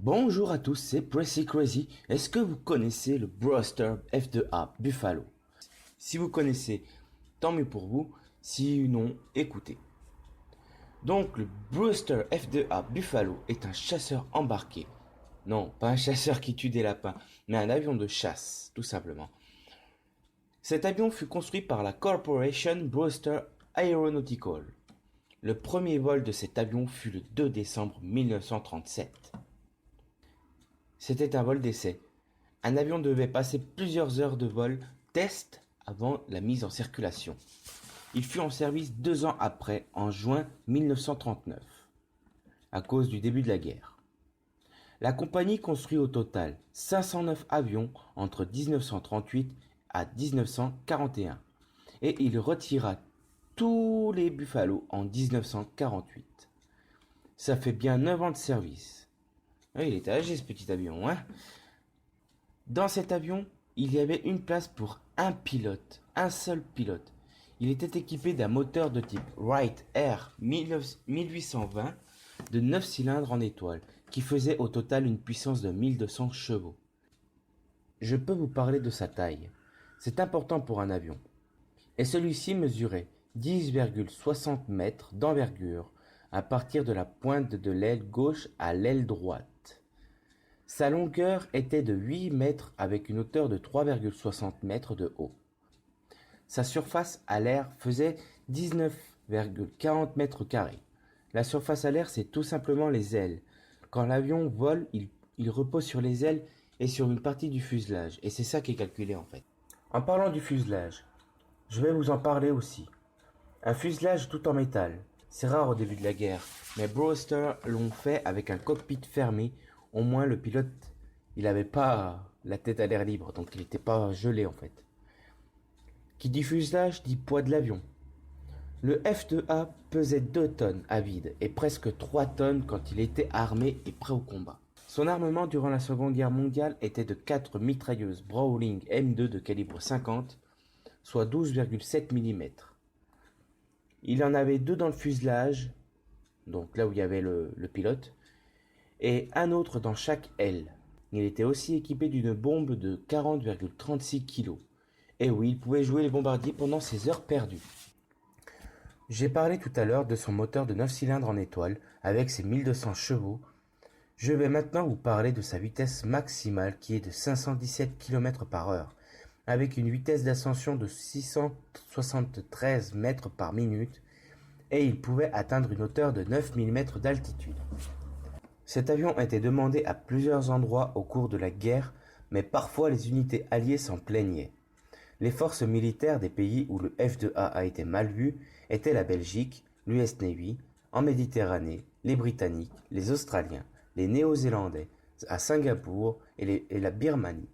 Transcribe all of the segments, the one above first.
Bonjour à tous, c'est Pressy Crazy. Est-ce que vous connaissez le Brewster F2A Buffalo? Si vous connaissez, tant mieux pour vous. Si non, écoutez. Donc le Brewster F2A Buffalo est un chasseur embarqué. Non, pas un chasseur qui tue des lapins, mais un avion de chasse, tout simplement. Cet avion fut construit par la Corporation Brewster Aeronautical. Le premier vol de cet avion fut le 2 décembre 1937. C'était un vol d'essai. Un avion devait passer plusieurs heures de vol test avant la mise en circulation. Il fut en service 2 ans après, en juin 1939, à cause du début de la guerre. La compagnie construit au total 509 avions entre 1938 à 1941 et il retira tous les Buffalo en 1948. Ça fait bien 9 ans de service. Il était âgé ce petit avion, hein. Dans cet avion, il y avait une place pour un pilote, un seul pilote. Il était équipé d'un moteur de type Wright Air 1820 de 9 cylindres en étoile, qui faisait au total une puissance de 1200 chevaux. Je peux vous parler de sa taille. C'est important pour un avion. Et celui-ci mesurait 10,60 mètres d'envergure à partir de la pointe de l'aile gauche à l'aile droite. Sa longueur était de 8 mètres avec une hauteur de 3,60 mètres de haut. Sa surface à l'air faisait 19,40 mètres carrés. La surface à l'air, c'est tout simplement les ailes. Quand l'avion vole, il repose sur les ailes et sur une partie du fuselage. Et c'est ça qui est calculé en fait. En parlant du fuselage, je vais vous en parler aussi. Un fuselage tout en métal. C'est rare au début de la guerre, mais Brewster l'ont fait avec un cockpit fermé. Au moins le pilote, il n'avait pas la tête à l'air libre, donc il n'était pas gelé en fait. Qui dit fuselage dit poids de l'avion. Le F2A pesait 2 tonnes à vide et presque 3 tonnes quand il était armé et prêt au combat. Son armement durant la Seconde Guerre mondiale était de 4 mitrailleuses Browning M2 de calibre 50, soit 12,7 mm. Il en avait 2 dans le fuselage, donc là où il y avait le pilote, et un autre dans chaque aile. Il était aussi équipé d'une bombe de 40,36 kg. Et oui, il pouvait jouer les bombardiers pendant ses heures perdues. J'ai parlé tout à l'heure de son moteur de 9 cylindres en étoile, avec ses 1200 chevaux. Je vais maintenant vous parler de sa vitesse maximale qui est de 517 km/h, avec une vitesse d'ascension de 673 mètres par minute, et il pouvait atteindre une hauteur de 9000 mètres d'altitude. Cet avion était demandé à plusieurs endroits au cours de la guerre, mais parfois les unités alliées s'en plaignaient. Les forces militaires des pays où le F2A a été mal vu étaient la Belgique, l'US Navy, en Méditerranée, les Britanniques, les Australiens, les Néo-Zélandais, à Singapour et la Birmanie.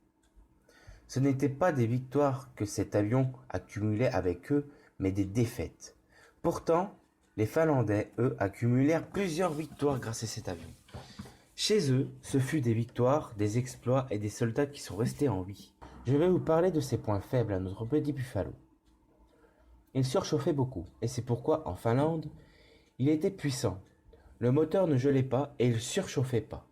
Ce n'étaient pas des victoires que cet avion accumulait avec eux, mais des défaites. Pourtant, les Finlandais, eux, accumulèrent plusieurs victoires grâce à cet avion. Chez eux, ce fut des victoires, des exploits et des soldats qui sont restés en vie. Je vais vous parler de ses points faibles à notre petit Buffalo. Il surchauffait beaucoup, et c'est pourquoi, en Finlande, il était puissant. Le moteur ne gelait pas et il surchauffait pas.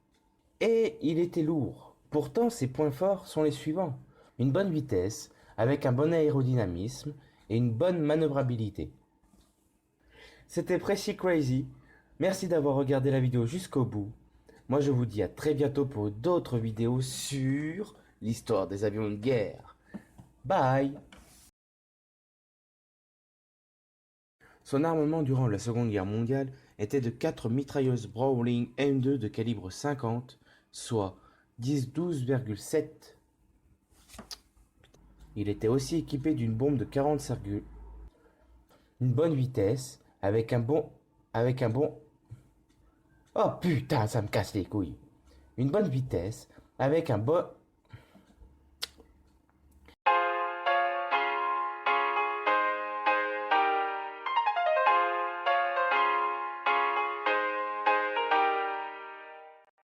Et il était lourd. Pourtant, ses points forts sont les suivants. Une bonne vitesse, avec un bon aérodynamisme et une bonne manœuvrabilité. C'était Pressy Crazy. Merci d'avoir regardé la vidéo jusqu'au bout. Moi, je vous dis à très bientôt pour d'autres vidéos sur l'histoire des avions de guerre. Bye! Son armement durant la Seconde Guerre mondiale était de 4 mitrailleuses Browning M2 de calibre 50, soit 12,7. Il était aussi équipé d'une bombe de 40 circuits, une bonne vitesse, avec un bon... Oh putain, ça me casse les couilles. Une bonne vitesse, avec un bon...